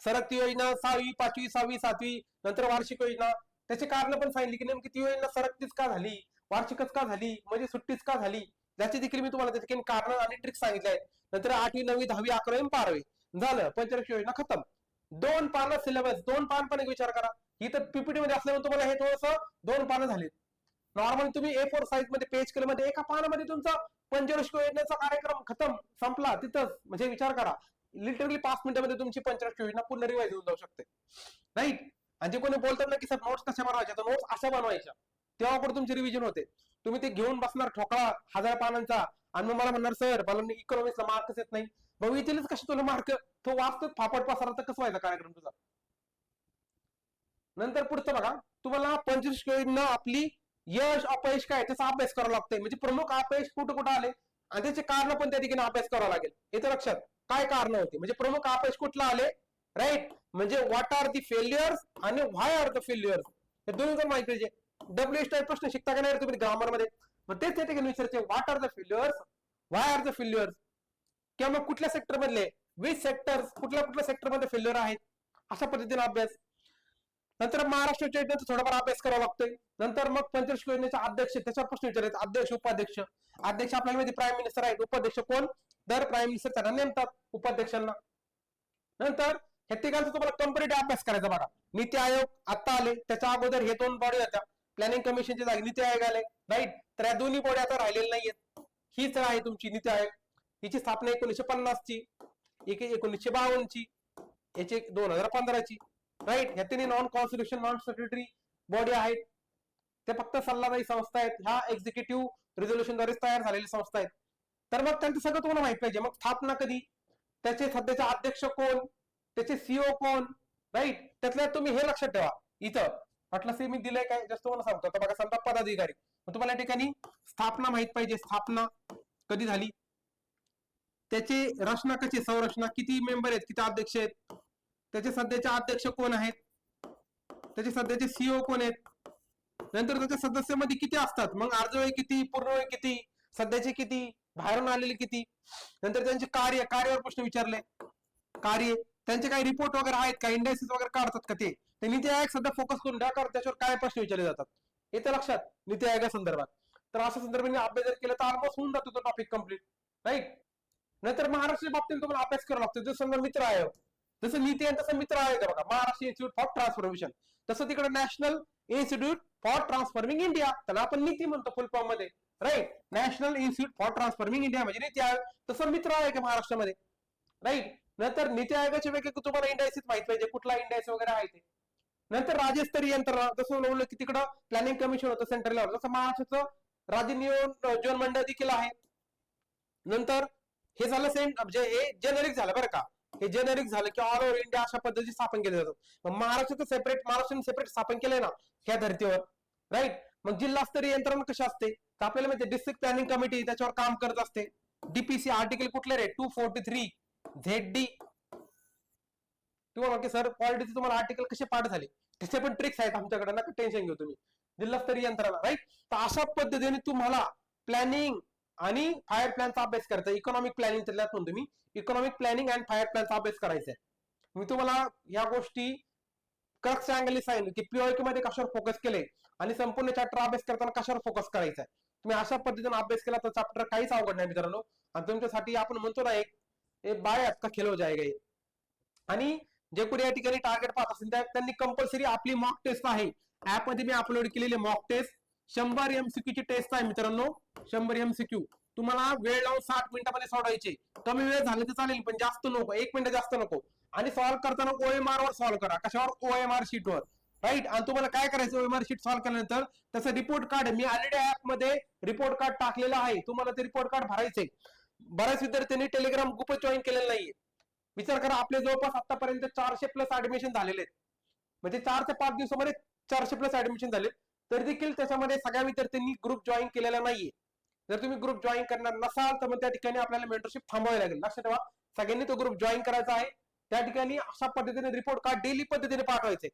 Speaker 1: सरकती योजना 6वी, 5वी, 6वी, 7वी, नंतर वार्षिक योजना. त्याची कारण पण सांगितली की नेमकी ती योजना सरकतीच का झाली, वार्षिकच का झाली, म्हणजे सुट्टीच का झाली, याची देखील मी तुम्हाला त्याची कारण आणि ट्रिक सांगितले आहेत. नंतर 8वी, 9वी, 10वी, 11वी, 12वी झालं, पंचवार्षिक योजना खतम. 2 पानं सिलेबस, 2 पान पण एक विचार करा. ही तर पीपीटी मध्ये असल्यामुळे तुम्हाला हे थोडंसं 2 पानं झालीत. नॉर्मल तुम्ही A4 साईज मध्ये पेज केलं मध्ये एका पानामध्ये तुमचा पंचवार्षिक योजनेचा कार्यक्रम खतम, संपला तिथंच. म्हणजे विचार करा, लिटरली 5 मिनिटांमध्ये तुमची पंचवार्षिक योजना पूर्ण रिवाइज होऊन जाऊ शकते, राईट. आणि जे कोणी बोलतात ना की सर नोट्स कशा बनवायच्या, तर नोट्स अशा बनवायच्या, तेव्हा पण तुमची रिव्हिजन होते. तुम्ही ते घेऊन बसणार ठोकळा 1000 पानांचा आणि मग मला म्हणणार सर मला इकॉनॉमिक्सला मार्कच येत नाही. भाऊ येतीलच कसे तुला मार्क, तो वाचतो फापट पसारा, तर कसं व्हायचा कार्यक्रम तुझा. नंतर पुढचं बघा, तुम्हाला पंचवार्षिक योजना आपली यश अपयश काय त्याचा अभ्यास करावा लागतोय, म्हणजे प्रमुख अपयश कुठं कुठं आले आणि त्याचे कारण पण त्या ठिकाणी अभ्यास करावा लागेल. येतं लक्षात, काय कारण होते, म्हणजे प्रमुख अपयश कुठला आले, राईट. म्हणजे व्हॉट आर दी फेल्युअर्स आणि व्हाय आर द फेल्युअर्स, हे दोन्ही पण माहिती पाहिजे. WH टाईप प्रश्न शिकता का नाही तुम्ही ग्रामर मध्ये, मग तेच त्या ठिकाणी विचारायचे, what are the failures, why are the failures, किंवा मग कुठल्या सेक्टर मधले विच सेक्टर्स, कुठल्या कुठल्या सेक्टर मध्ये फेल्युअर आहेत, अशा पद्धतीने अभ्यास. नंतर महाराष्ट्राच्या योजनेचा थोडाफार अभ्यास करावा लागतोय. नंतर मग पंचवार्षिक योजनेचे अध्यक्ष, त्याच्यावर प्रश्न विचारायचे, अध्यक्ष उपाध्यक्ष. अध्यक्ष आपल्याला माहिती प्राईम मिनिस्टर आहेत, उपाध्यक्ष कोण, दर प्राईम मिनिस्टर त्यांना नेमतात उपाध्यक्षांना. नंतर हे तिघांचा तुम्हाला कंपॅरेटिव्ह अभ्यास करायचा बघा. नीती आयोग आता आले, त्याच्या अगोदर हे दोन बॉडी होत्या, प्लॅनिंग कमिशनची जागी नीती आयोग आले, राईट. तर या दोन्ही बॉडी आता राहिलेल्या नाहीयेत. हीच आहे तुमची नीती आयोग. हिची स्थापना 1950 ची, 1952 ची, याची 2015 ची, राईट. ह्या तिन्ही non constitution non statutory body आहेत. ते फक्त सल्लादायी संस्था आहेत. ह्या एक्झिक्युटिव्ह रिझोल्युशनद्वारे तयार झालेल्या संस्था आहेत. तर मग त्यांचं सगळं तुम्हाला माहित पाहिजे. मग स्थापना कधी, त्याचे सध्याचे अध्यक्ष कोण, त्याचे सीओ कोण, राईट. त्यातल्या तुम्ही हे लक्षात ठेवा. इथं म्हटलं मी दिलंय काय जस्ट तुम्हाला सांगतो. आता बघा, समजा पदाधिकारी, तुम्हाला या ठिकाणी स्थापना माहित पाहिजे. स्थापना कधी झाली, त्याची रचना कशी, संरचना, किती मेंबर आहेत, किती अध्यक्ष आहेत, त्याचे सध्याचे अध्यक्ष कोण आहेत, त्याचे सध्याचे सीओ कोण आहेत, नंतर त्याच्या सदस्यामध्ये किती असतात, मग अर्धवेळ किती, पूर्णवेळ किती, सध्याचे किती, बाहेरून आलेले किती, नंतर त्यांचे कार्यावर प्रश्न विचारले, कार्य, त्यांचे काही रिपोर्ट वगैरे आहेत का, इंडायसिस वगैरे काढतात का, ते नीती आयोग सध्या फोकस करून द्या, कारण त्याच्यावर काय प्रश्न विचारले जातात येतं लक्षात नीती आयोगा संदर्भात. तर अशा संदर्भाने अभ्यास जर केला तर ऑलमोस्ट होऊन जातो तो टॉपिक कम्प्लीट, राईट. नंतर महाराष्ट्र बाबतीत तुम्हाला अभ्यास करावा लागतो. जसं समजा मित्र आयोग, जसं नीती आहे तसं मित्र आयोग बघा, महाराष्ट्र इन्स्टिट्यूट फॉर ट्रान्सफॉर्मेशन, तसं तिकडे national institute for transforming India, त्याला आपण नीती म्हणतो फुल फॉर्म मध्ये, right. National institute for transforming India म्हणजे नीती आयोग. तसं मित्र आयोग आहे महाराष्ट्रामध्ये, राईट. नंतर नीती आयोगाचे वेगळे तुम्हाला इंडायसिस माहित पाहिजे, कुठला इंडायस वगैरे आहे ते. नंतर राज्यस्तरीय यंत्रणा, जसं बोललं की तिकडं प्लॅनिंग कमिशन होतं सेंट्रल लेवल, जसं महाराष्ट्राचं राज्य नियोजन मंडळ देखील आहे. नंतर हे झालं म्हणजे हे जेनेरिक झालं बरं का, हे जेनेरिक झालं की ऑल ओव्हर इंडिया अशा पद्धतीने स्थापन केले जातात. महाराष्ट्राचं महाराष्ट्राने सेपरेट स्थापन केलंय ना ह्या धर्तीवर, राईट. मग जिल्हास्तरीय यंत्रणा कशी असते तर आपल्याला माहिती डिस्ट्रिक्ट प्लॅनिंग कमिटी त्याच्यावर काम करत असते. डीपीसी आर्टिकल कुठले रे, 243 झेड. तुम्हाला सर पॉलिटिक्स तुम्हाला आर्टिकल कसे पाठ झाले त्याचे पण ट्रिक्स आहेत आमच्याकडे, नका टेन्शन घेऊ तुम्ही. जिल्हास्तरीय यंत्रणा, राईट. तर अशा पद्धतीने तुम्हाला प्लॅनिंग आणि फायर प्लॅनचा अभ्यास करायचा. इकॉनॉमिक प्लॅनिंग त्याच्यात म्हणतो मी, इकॉनॉमिक प्लॅनिंग अँड फायर प्लॅनचा अभ्यास करायचा आहे. मी तुम्हाला या गोष्टी क्रक्स अँगल सांगितलं की पीओके मध्ये कशावर फोकस केले आणि संपूर्ण चॅप्टर अभ्यास करताना कशावर फोकस करायचा आहे. तुम्ही अशा पद्धतीने अभ्यास केला तर चॅप्टर काहीच अवघड नाही मित्रांनो. आणि तुमच्यासाठी आपण म्हणतो ना एक बाय का खेळ जायगा. आणि जे कोणी या ठिकाणी टार्गेट पाहत असेल त्यांनी कंपल्सरी आपली मॉक टेस्ट आहे ऍप मध्ये मी अपलोड केलेली मॉक टेस्ट 100 MCQ ची टेस्ट आहे मित्रांनो. 100 MCQ तुम्हाला वेळ लावून 60 मिनिटांमध्ये सोडवायचे. कमी वेळ झाले तर चालेल पण जास्त नको, 1 मिनिट जास्त नको. आणि सॉल्व्ह करताना OMR वर सॉल्व्ह करा. कशावर, OMR शीट वर, राईट. आणि तुम्हाला काय करायचं OMR शीट सॉल्व्ह केल्यानंतर त्याचं रिपोर्ट कार्ड मी ऑलरेडी ऍप मध्ये रिपोर्ट कार्ड टाकलेलं आहे, तुम्हाला ते रिपोर्ट कार्ड भरायचंय. बऱ्याच विद्यार्थ्यांनी टेलिग्राम ग्रुप जॉईन केलेलं नाहीये. विचार करा आपले जवळपास आतापर्यंत 400+ ऍडमिशन झालेले आहेत, म्हणजे 4 ते 5 दिवसामध्ये 400+ ऍडमिशन झाले. तरी देखील त्याच्यामध्ये सगळ्या विद्यार्थ्यांनी ग्रुप जॉईन केलेला नाहीये. जर तुम्ही ग्रुप जॉईन करणार नसाल तर मग त्या ठिकाणी आपल्याला मेंटरशिप थांबवावी लागेल. लक्षात ठेवा सगळ्यांनी तो ग्रुप जॉईन करायचा आहे. त्या ठिकाणी अशा पद्धतीने रिपोर्ट कार्ड डेली पद्धतीने पाठवायचे.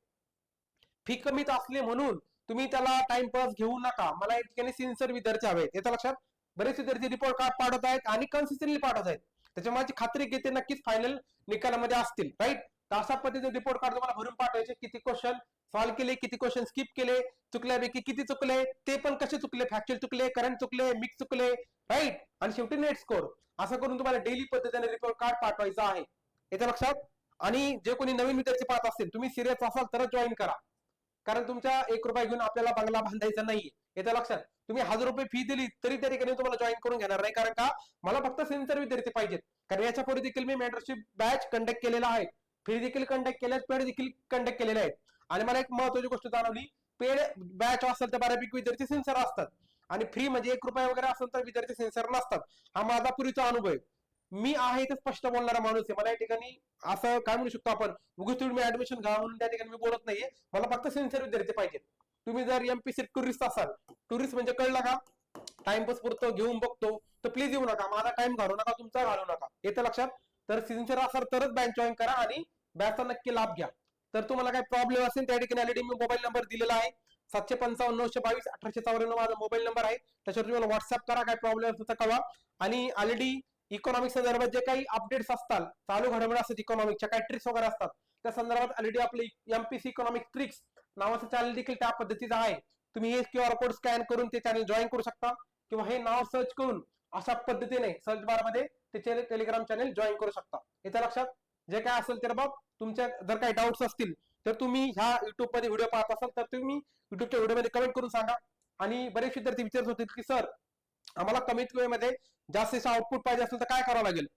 Speaker 1: फी कमीत असले म्हणून तुम्ही त्याला टाइमपास घेऊ नका. मला या ठिकाणी सिन्सिअर विद्यार्थी हवे, याच्या लक्षात. बरेच विद्यार्थी रिपोर्ट कार्ड पाठवत आहेत आणि कन्सिस्टंटली पाठवत आहेत, त्याच्यामुळे माझी खात्री घेते नक्कीच फायनल निकालामध्ये असतील, राईट. तर अशा पद्धतीने रिपोर्ट कार्ड तुम्हाला भरून पाठवायचे. किती क्वेश्चन सॉल्व्ह केले, किती क्वेश्चन स्किप केले, चुकल्यापैकी किती चुकले, ते पण कसे चुकले, फॅक्च्युअल चुकले, करंट चुकले, मिक्स चुकले, राईट. आणि शेवटी नेट स्कोर. असं करून तुम्हाला डेली पद्धतीने रिपोर्ट कार्ड पाठवायचं आहे, याच्या लक्षात. आणि जे कोणी नवीन विद्यार्थी पाहत असतील तुम्ही सिरियस असाल तरच जॉईन करा, कारण तुमच्या 1 रुपया घेऊन आपल्याला बंगला बांधायचा नाहीये, याच्या लक्षात. तुम्ही 1000 रुपये फी दिली तरी त्या ठिकाणी तुम्हाला जॉईन करून घेणार नाही, कारण का मला फक्त सिन्सिअर विद्यार्थी पाहिजेत. कारण याच्यापूर्वी देखील मी मेंटरशिप बॅच कंडक्ट केलेला आहे, फ्री देखील कंडक्ट केल्या, पेड देखील कंडक्ट केलेले आहेत. आणि मला एक महत्वाची गोष्ट जाणवली, पेड बॅच असेल तर बऱ्यापैकी विद्यार्थी सिन्सिअर असतात आणि फ्री म्हणजे 1 रुपया वगैरे असेल तर विद्यार्थी सिन्सिअर नसतात. हा माझा पूर्वीचा अनुभव आहे. मी आहे ते स्पष्ट बोलणारा माणूस आहे. मला या ठिकाणी असं काय म्हणू शकतो आपण, उगाच तुम्ही ऍडमिशन घ्या म्हणून त्या ठिकाणी मी बोलत नाहीये. मला फक्त सिन्सिअर विद्यार्थी पाहिजे. तुम्ही जर MPC टुरिस्ट असाल, टुरिस्ट म्हणजे कळलं का, टाइमपास पुरतो घेऊन बघतो, तर प्लीज येऊ नका, माझा टाइम घालू नका, तुमचा घालू नका, येतं लक्षात. तर सिन्सिअर असाल तरच बँच जॉईन करा आणि बॅचचा नक्की लाभ घ्या. तर तुम्हाला काही प्रॉब्लेम असेल त्या ठिकाणी ऑलरेडी मी मोबाईल नंबर दिलेला आहे, 755 922 1854 माझा मोबाईल नंबर आहे. त्याच्यावर तुम्हाला व्हॉट्सअप करा, काय प्रॉब्लेम असेल तर कळवा. आणि ऑलरेडी इकॉनॉमिक संदर्भात जे काही अपडेट्स असतात, चालू घडामोडी असतात, इकॉनॉमिकच्या काही ट्रिक्स वगैरे असतात, त्या संदर्भात ऑलरेडी आपली MPC इकॉनॉमिक ट्रिक्स नावाचं चॅनल देखील त्या पद्धतीचं आहे. तुम्ही हे QR कोड स्कॅन करून ते चॅनल जॉईन करू शकता किंवा हे नाव सर्च करून अशा पद्धतीने सर्च बार मध्ये त्याचे टेलिग्राम चॅनल जॉईन करू शकता. येत्या लक्षात? जे काय असेल तर बाब तुमच्या जर काही डाऊट्स असतील तर तुम्ही ह्या युट्यूब मध्ये व्हिडिओ पाहत असाल तर तुम्ही युट्यूबच्या व्हिडिओमध्ये कमेंट करून सांगा. आणि बरेच विद्यार्थी विचारत होते की सर आम्हाला कमीत वेळेमध्ये जास्तीचं आउटपुट पाहिजे असेल तर काय करावं लागेल.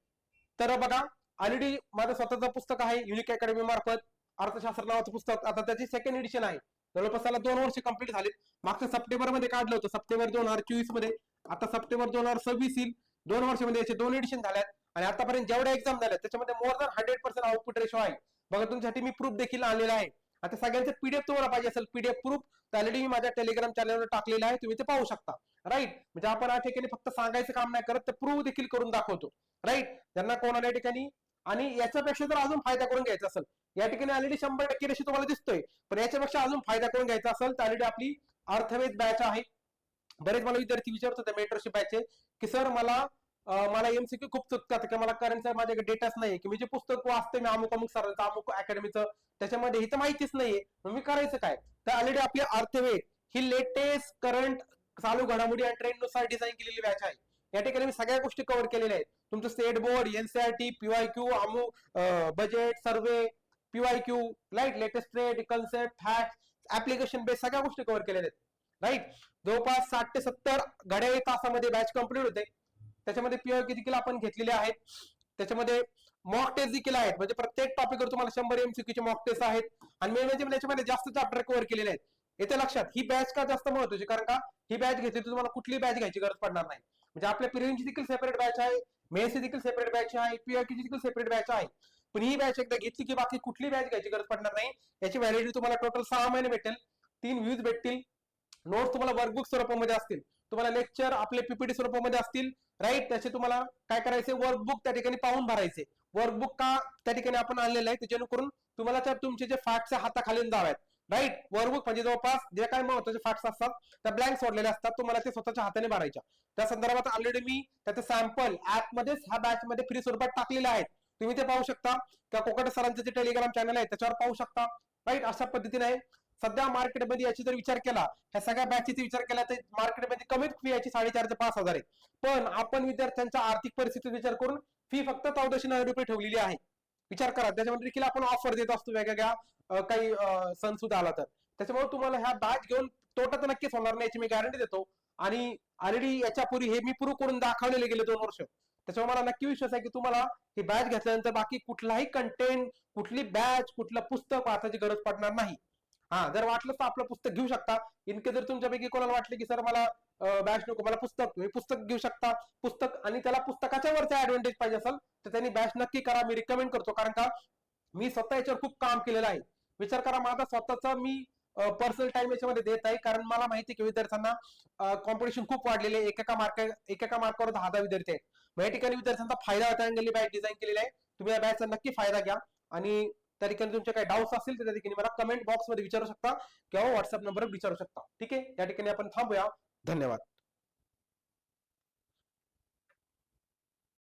Speaker 1: तर बघा ऑलरेडी माझं स्वतःचं पुस्तक आहे युनिक अकॅडमी मार्फत अर्थशास्त्र नावाचं पुस्तक. आता त्याची सेकंड एडिशन आहे. जवळपास त्याला 2 वर्ष कंप्लीट झालीत. मागच्या सप्टेंबर मध्ये काढलं होतं, सप्टेंबर 2024 मध्ये. आता सप्टेंबर 2026 येईल. 2 वर्षामध्ये याचे 2 एडिशन झाल्यात आणि आतापर्यंत जेवढ्या एक्झाम झाल्यात त्याच्यामध्ये मोर दॅन 100% आउटपुट रेशो आहे. बघा तुमच्यासाठी मी प्रूफ देखील आणलेला आहे. आता सगळ्यांचे पीडीएफ तुम्हाला पाहिजे असेल पीडीएफ प्रूफ तर ऑलरेडी मी माझ्या टेलिग्राम चॅनलवर टाकलेलं आहे, तुम्ही ते पाहू शकता. राईट, म्हणजे आपण या ठिकाणी फक्त सांगायचं काम नाही करत तर प्रूफ देखील करून दाखवतो. राईट, ज्यांना कोणाला या ठिकाणी आणि याच्यापेक्षा जर अजून फायदा करून घ्यायचा असेल, या ठिकाणी ऑलरेडी 100% रेशो तुम्हाला दिसतोय, पण याच्यापेक्षा अजून फायदा करून घ्यायचा असेल तर ऑलरेडी आपली अर्थवेद बॅच आहे. बरेच मला विद्यार्थी विचारत होते मेंटरशिप बॅचचे की सर मला एमसीक्यू खूप चुकतात की मला करंटचा माझ्याकडे डेटाच नाही, की मी जे पुस्तक वाचते मी अमुक अमुक सरांचं अमुक अकॅडमीचं त्याच्यामध्ये हे तर माहितीच नाहीये, मग मी करायचं काय. तर ऑलरेडी आपली अर्थवेद ही लेटेस्ट करंट चालू घडामोडी आणि ट्रेंड नुसार डिझाईन केलेली बॅच आहे. या ठिकाणी मी सगळ्या गोष्टी कव्हर केलेल्या आहेत. तुमचं स्टेट बोर्ड, एनसीआरटी, पीवायक्यू, अमुक budget survey, PYQ, right, latest trend, concept, fact, application base सगळ्या गोष्टी कव्हर केलेल्या आहेत. राईट, जवळपास 60 ते 70 घड्याळी तासामध्ये बॅच कंप्लीट होते. त्याच्यामध्ये पीवायक्यू देखील आपण घेतलेले आहेत. त्याच्यामध्ये मॉक टेस्ट देखील आहेत, म्हणजे प्रत्येक टॉपिकवर तुम्हाला 100 MCQ चे मॉक टेस्ट आहेत. आणि मेन म्हणजे याच्यामध्ये जास्त चॅप्टर कव्हर केलेले आहेत. येते लक्षात, ही बॅच का जास्त महत्वाची, कारण का ही बॅच घेतली तर तुम्हाला कुठली बॅच घ्यायची गरज पडणार नाही. म्हणजे आपल्या प्रिलिमची देखील सेपरेट बॅच आहे, मेन्सची देखील सेपरेट बॅच आहे, पीवायक्यूची देखील सेपरेट बॅच आहे. पण ही बॅच एकदा घेतली की बाकी कुठली बॅच घ्यायची गरज पडणार नाही. याची व्हॅलिडिटी तुम्हाला टोटल 6 महिने भेटेल, 3 व्ह्यूज भेटतील, नोट्स तुम्हाला वर्कबुक स्वरूपामध्ये असतील, तुम्हाला लेक्चर आपले पीपीटी स्वरूपामध्ये असतील. राईट, त्याचे तुम्हाला काय करायचे, वर्कबुक त्या ठिकाणी पाहून भरायचे. वर्कबुक का त्या ठिकाणी आपण आणलेलं आहे, जेणेकरून तुम्हाला तुमचे जे फॅक्ट्स हाताखाली जावेत. राईट, वर्कबुक म्हणजे जवळपास जे काही महत्वाचे फॅक्ट्स असतात त्या ब्लँक सोडलेले असतात, तुम्हाला ते स्वतःच्या हाताने भरायच्या. त्या संदर्भात ऑलरेडी मी त्याचे सॅम्पल ऍपमध्येच ह्या बॅच मध्ये फ्री स्वरूपात टाकलेले आहेत, तुम्ही ते पाहू शकता. त्या कोकटे सरांचे जे टेलिग्राम चॅनल आहे त्याच्यावर पाहू शकता. राईट, अशा पद्धतीने आहे. सध्या मार्केटमध्ये याची जर विचार केला, ह्या सगळ्या बॅचचा विचार केला तर मार्केटमध्ये कमीत फी याची 4.5 ते 5 हजार आहे. पण आपण विद्यार्थ्यांच्या आर्थिक परिस्थितीचा विचार करून फी फक्त 1490 रुपये ठेवलेली आहे. विचार करा, त्याच्यामध्ये देखील आपण ऑफर देत असतो वेगवेगळ्या काही सण सुद्धा आला तर. त्याच्यामुळे तुम्हाला ह्या बॅच घेऊन तोटा तर नक्कीच होणार नाही याची मी गॅरंटी देतो. आणि ऑलरेडी याच्यापूर्वी हे मी प्रूव्ह करून दाखवलेले गेले 2 वर्ष. त्याच्यामुळे मला नक्की विश्वास आहे की तुम्हाला ही बॅच घेतल्यानंतर बाकी कुठलाही कंटेंट, कुठली बॅच, कुठलं पुस्तक वाचायची गरज पडणार नाही. हा, जर वाटलं तर आपलं पुस्तक घेऊ शकता. इनके जर तुमच्यापैकी कोणाला वाटलं की सर मला बॅच नको, मला पुस्तक घेऊ शकता. पुस्तक आणि त्याला पुस्तकाच्या वरचा ऍडव्हान्टेज पाहिजे असेल तर त्यांनी बॅच नक्की करा, मी रिकमेंड करतो. कारण का मी स्वतः याच्यावर खूप काम केलेलं आहे. विचार करा, माझा स्वतःचा मी पर्सनल टाइम याच्यामध्ये देत आहे, कारण मला माहिती आहे की विद्यार्थ्यांना कॉम्पिटिशन खूप वाढलेले आहे. एकेका मार्कावर 10 विद्यार्थी आहेत. या ठिकाणी विद्यार्थ्यांचा फायदा होता बॅच डिझाईन केलेला आहे. तुम्ही या बॅचचा नक्की फायदा घ्या. आणि त्या ठिकाणी तुमचे काही डाऊट्स असतील तर त्या ठिकाणी मला कमेंट बॉक्स मध्ये विचारू शकता किंवा व्हॉट्सअप नंबरवर विचारू शकता. ठीक आहे, या ठिकाणी आपण थांबूया. धन्यवाद.